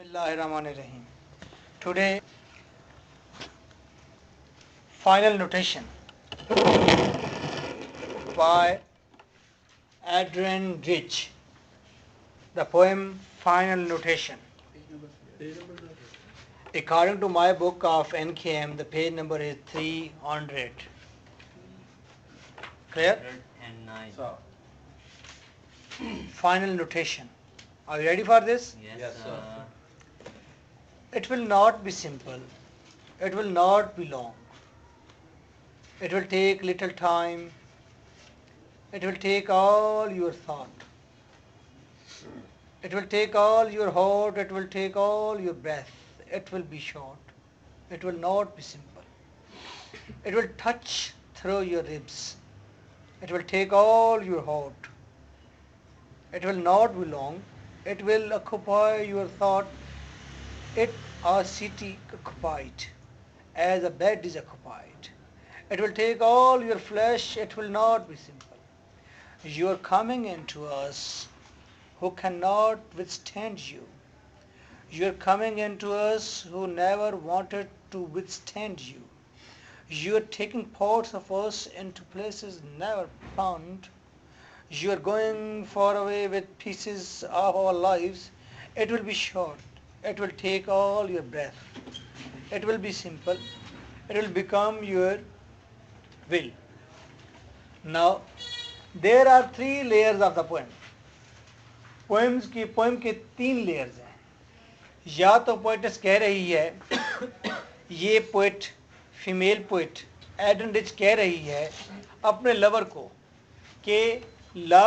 Bismillahirrahmanirrahim. Today, Final Notation by Adrian Rich. The poem Final Notation. According to my book of NKM, the page number is 300. Clear? 109. Final Notation. Are you ready for this? Yes, sir. It will not be simple. It will not be long. It will take little time. It will take all your thought. It will take all your heart. It will take all your breath. It will be short. It will not be simple. It will touch through your ribs. It will take all your heart. It will not be long. It will occupy your thought. It a city occupied, as a bed is occupied. It will take all your flesh. It will not be simple. You are coming into us who cannot withstand you. You are coming into us who never wanted to withstand you. You are taking parts of us into places never found. You are going far away with pieces of our lives. It will be short. It will take all your breath. It will be simple. It will become your will. Now, there are three layers of the poem. poem کے تین layers ہیں. یا تو poets کہہ رہی ہے, یہ poet female poet Adrienne Rich کہہ رہی ہے اپنے لور کو کہ لو,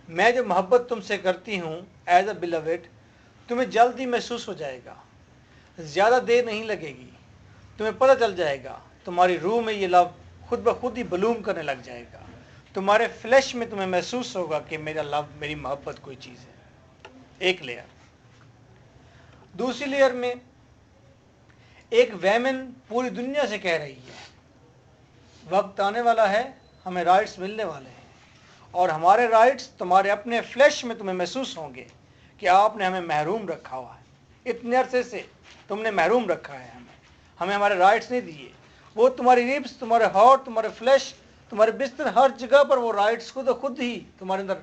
میں جو محبت تم سے کرتی ہوں ایز اے بلوڈ, تمہیں جلدی محسوس ہو جائے گا, زیادہ دیر نہیں لگے گی, تمہیں پتہ چل جائے گا, تمہاری روح میں یہ لو خود بخود ہی بلوم کرنے لگ جائے گا, تمہارے فلیش میں تمہیں محسوس ہوگا کہ میرا لو, میری محبت کوئی چیز ہے. ایک لیئر. دوسری لیئر میں ایک ویمن پوری دنیا سے کہہ رہی ہے وقت آنے والا ہے, ہمیں رائٹس ملنے والے ہیں, اور ہمارے رائٹس تمہارے اپنے فلیش میں تمہیں محسوس ہوں گے کہ آپ نے ہمیں محروم رکھا ہوا ہے, اتنے عرصے سے تم نے محروم رکھا ہے ہمیں ہمارے رائٹس نہیں دیے. وہ تمہاری ریبس, تمہارے ہارٹ, تمہارے فلیش, تمہارے بستر, ہر جگہ پر وہ رائٹس خود خود ہی تمہارے اندر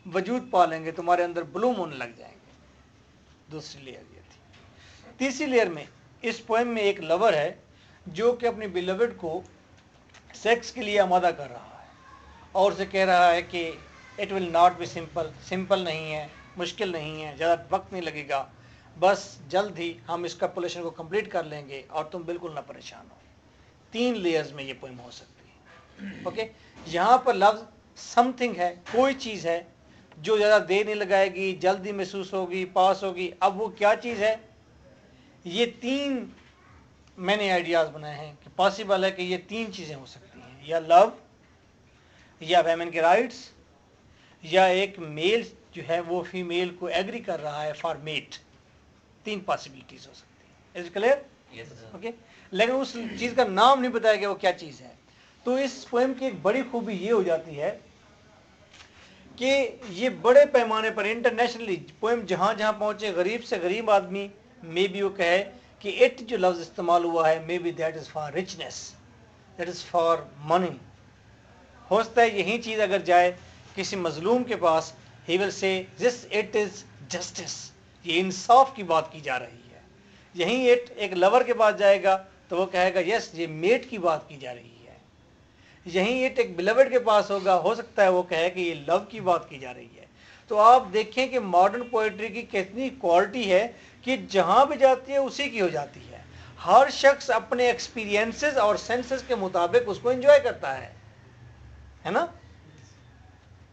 وجود پا لیں گے, تمہارے اندر بلوم ہونے لگ جائیں گے. دوسری لیئر یہ تھی. تیسری لیئر میں اس پوئم میں ایک لور ہے جو کہ اپنی بیلوڈ کو سیکس کے لیے آمادہ کر رہا ہے اور اسے کہہ رہا ہے کہ it will not be simple, simple نہیں ہے, مشکل نہیں ہے, زیادہ وقت نہیں لگے گا, بس جلد ہی ہم اس کپولیشن کو کمپلیٹ کر لیں گے اور تم بالکل نہ پریشان ہو. تین لیئرز میں یہ پوئم ہو سکتی ہے. اوکے, یہاں پر لفظ سم تھنگ ہے, کوئی چیز ہے جو زیادہ دیر نہیں لگائے گی, جلدی محسوس ہوگی, پاس ہوگی. اب وہ کیا چیز ہے؟ یہ تین میں نے آئیڈیاز بنائے ہیں کہ پاسبل ہے کہ یہ تین چیزیں ہو سکتی ہیں, یا لو, یا ویمن کے رائٹس, یا ایک میل جو ہے وہ فیمیل کو ایگری کر رہا ہے فار میٹ. تین پاسبلٹیز ہو سکتی ہیں. Is clear? Yes, sir. Okay, لیکن اس چیز کا نام نہیں بتایا گیا وہ کیا چیز ہے. تو اس پوئم کی ایک بڑی خوبی یہ ہو جاتی ہے کہ یہ بڑے پیمانے پر انٹرنیشنلی پوئم جہاں جہاں پہنچے, غریب سے غریب آدمی میں بھی وہ کہے کہ اٹ جو لفظ استعمال ہوا ہے, may be that is for richness, that is for money. ہو سکتا ہے یہی چیز اگر جائے کسی مظلوم کے پاس, ہی ول سے دس اٹ از جسٹس, یہ انصاف کی بات کی جا رہی ہے. یہیں اٹ ایک لور کے پاس جائے گا تو وہ کہے گا یس, یہ میٹ کی بات کی جا رہی ہے. یہیں اٹ ایک بلوڈ کے پاس ہوگا, ہو سکتا ہے وہ کہے کہ یہ لو کی بات کی جا رہی ہے. تو آپ دیکھیں کہ ماڈرن پوئٹری کی کتنی کوالٹی ہے کہ جہاں بھی جاتی ہے اسی کی ہو جاتی ہے. ہر شخص اپنے ایکسپیرینسز اور سینسز کے مطابق اس کو انجوائے کرتا ہے نا.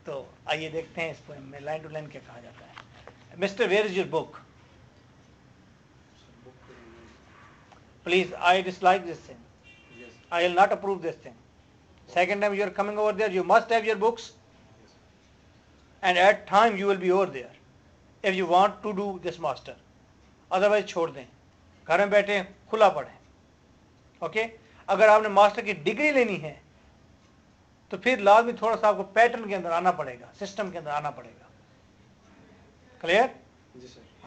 تو آئیے دیکھتے ہیں اس پوئم میں لائن ٹو لائن کیا کہا جاتا ہے. Mister where is your book? Please, I dislike this thing. I will not approve this thing. Second time you are coming over there, you must have your books, and at time you will be over there if you want to do this master. Otherwise چھوڑ دیں, گھر میں بیٹھیں, کھلا پڑھیں. Okay, اگر آپ نے ماسٹر کی ڈگری لینی ہے تو پھر لازمی تھوڑا سا آپ کو پیٹرن کے اندر آنا پڑے گا, سسٹم کے اندر آنا پڑے گا. Clear?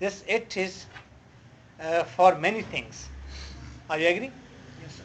This it is for many things. Are you agree? Yes, sir.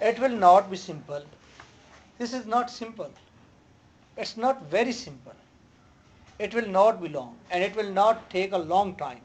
It will not be simple. This is not simple. It's not very simple. It will not be long and it will not take a long time.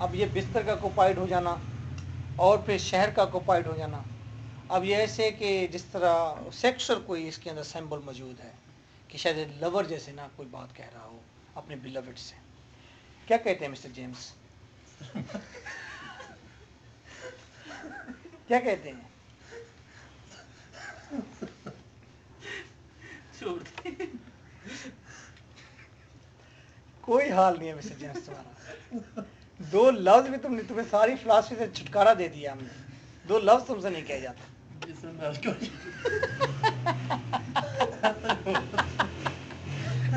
اب یہ بستر کا occupied ہو جانا اور پھر شہر کا occupied ہو جانا. اب یہ ایسے کہ جس طرح سیکسر کوئی اس کے اندر سمبل موجود ہے کہ شاید لور جیسے نہ کوئی بات کہہ رہا ہو اپنے بیلوڈ سے. کیا کہتے ہیں مسٹر جیمز؟ کیا کہتے ہیں؟ کوئی حال نہیں ہے مسٹر جیمز تمہارا. 2 لفظ بھی تمہیں ساری فلاسفی سے چھٹکارا دے دیا ہم نے. 2 لفظ تم سے نہیں کہے جاتا.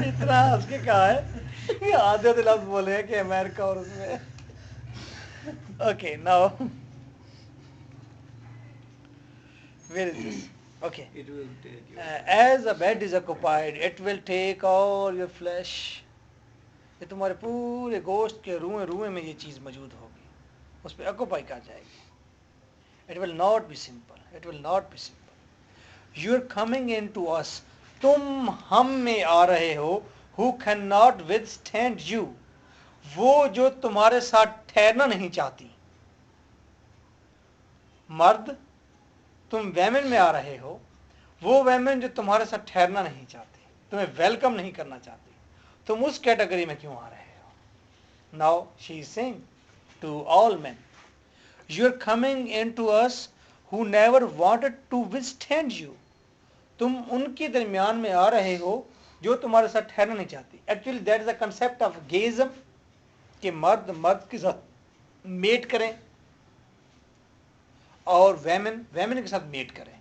اتنا ہنس کے کہا ہے آدھے لفظ بولے ہیں کہ امریکہ اور اس میں. Okay now where is this? Okay. It will take you. As a bed is occupied, it will take all your flesh. یہ تمہارے پورے گوشت کے روئیں روئیں میں یہ چیز موجود ہوگی, اس پہ اکوپائی کر جائے گی. It will not be simple. It will not be simple. You are coming into us. تم ہم میں آ رہے ہو. Who cannot withstand you. وہ جو تمہارے ساتھ ٹھہرنا نہیں چاہتی. مرد تم ویمن میں آ رہے ہو, وہ ویمن جو تمہارے ساتھ ٹھہرنا نہیں چاہتی, تمہیں ویلکم نہیں کرنا چاہتی, تم اس کیٹیگری میں کیوں آ رہے ہو؟ Now she is saying to all men, you are coming into us who never wanted to withstand you. تم ان کے درمیان میں آ رہے ہو جو تمہارے ساتھ ٹھہرنا نہیں چاہتی. Actually that is the concept of gayism, کہ مرد مرد کے ساتھ میٹ کریں اور ویمن کے ساتھ میٹ کرے,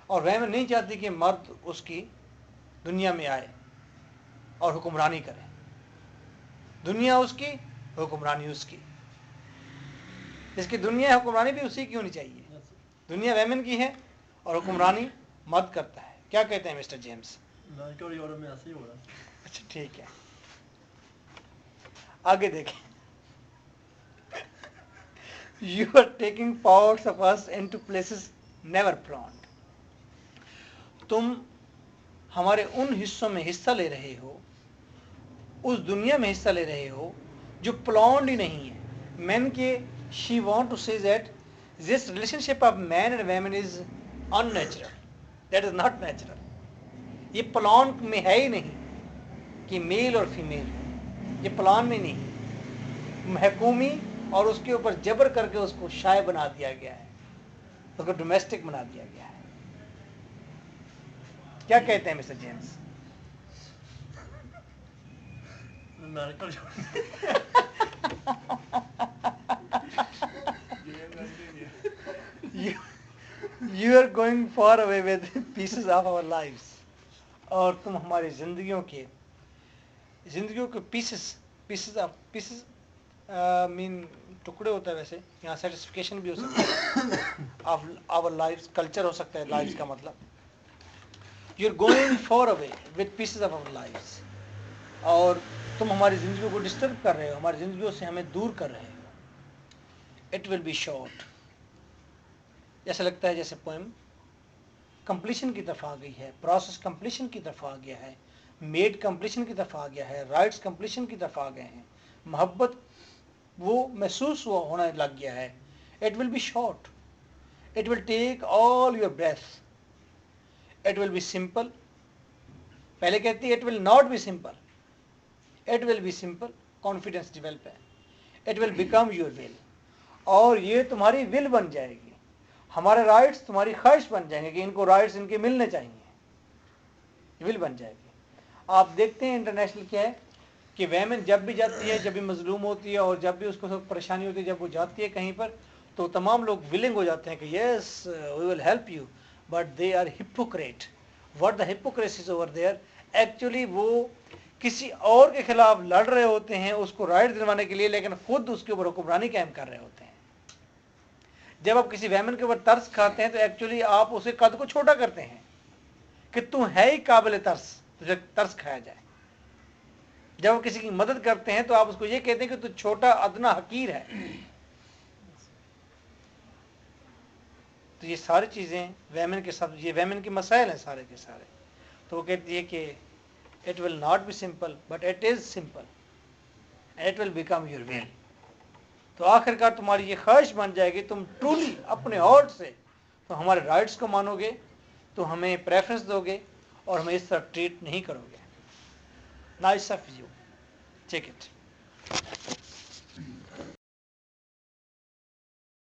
اور ویمن نہیں چاہتی کہ مرد اس کی دنیا میں آئے اور حکمرانی کرے. دنیا اس کی, حکمرانی اس کی. اس کی دنیا حکمرانی بھی اسی کی ہونی چاہیے. دنیا ویمن کی ہے اور حکمرانی مرد کرتا ہے. کیا کہتے ہیں مسٹر جیمز؟ اچھا ٹھیک ہے, آگے دیکھیں. You are taking parts of us into places never planned. تم ہمارے ان حصوں میں حصہ لے رہے ہو, اس دنیا میں حصہ لے رہے ہو جو پلانڈ ہی نہیں ہے. مین کے she want to say that this relationship of man and women is unnatural. That is not natural. یہ پلان میں ہے ہی نہیں کہ میل اور فیمیل, یہ پلان میں نہیں. محکومی اور اس کے اوپر جبر کر کے اس کو شائع بنا دیا گیا ہے, اس کو ڈومیسٹک بنا دیا گیا ہے. کیا کہتے ہیں mister James? You are going far away with pieces of our lives. اور تم ہماری زندگیوں کے پیسز مین ٹکڑے ہوتا ہے, ویسے یہاں سیٹسفیکیشن بھی ہو سکتا ہے, آف آور لائف کلچر ہو سکتا ہے لائف کا مطلب. You are going far away with pieces of our life, اور تم ہماری زندگیوں کو ڈسٹرب کر رہے ہو, ہماری زندگیوں سے ہمیں دور کر رہے ہو. It will be short. ایسا لگتا ہے جیسے پوئم کمپلیشن کی طرف آ گئی ہے, پروسیس کمپلیشن کی طرف آ گیا ہے, میڈ کمپلیشن کی طرف آ گیا ہے, رائٹس کمپلیشن کی طرف آ گئے ہیں, محبت وہ محسوس ہونے لگ گیا ہے. It will be short. It will take all your breath. It will be simple. پہلے کہتی ہے it will not be simple. It will be simple. Confidence develop ہے. It will become your will. اور یہ تمہاری ول بن جائے گی. ہمارے رائٹس تمہاری خواہش بن جائیں گے کہ ان کو رائٹس ان کے ملنے چاہیے. ول بن جائے گی. آپ دیکھتے ہیں انٹرنیشنل کیا ہے کہ ویمن جب بھی جاتی ہے, جب بھی مظلوم ہوتی ہے اور جب بھی اس کو پریشانی ہوتی ہے, جب وہ جاتی ہے کہیں پر تو تمام لوگ ولنگ ہو جاتے ہیں کہ yes we will help you, but they are hypocrite. What the hypocrisy is over there. Actually وہ کسی اور کے خلاف لڑ رہے ہوتے ہیں اس کو رائٹ دلوانے کے لیے, لیکن خود اس کے اوپر حکمرانی قائم کر رہے ہوتے ہیں. جب آپ کسی ویمن کے اوپر ترس کھاتے ہیں تو ایکچولی آپ اسے قد کو چھوٹا کرتے ہیں کہ تو ہے ہی قابل ترس, تجھے ترس کھایا جائے. جب آپ کسی کی مدد کرتے ہیں تو آپ اس کو یہ کہتے ہیں کہ تو چھوٹا ادنا حقیر ہے. تو یہ ساری چیزیں ویمن کے ساتھ, یہ ویمن کے مسائل ہیں سارے کے سارے. تو وہ کہتی ہے کہ it will not be simple but it is simple. It will become your will. تو آخر کار تمہاری یہ خواہش بن جائے گی تم ٹرولی اپنے ہارٹ سے تو ہمارے رائٹس کو مانو گے، تو ہمیں پریفرنس دو گے اور ہمیں اس طرح ٹریٹ نہیں کرو گے. Nice of you. Take it.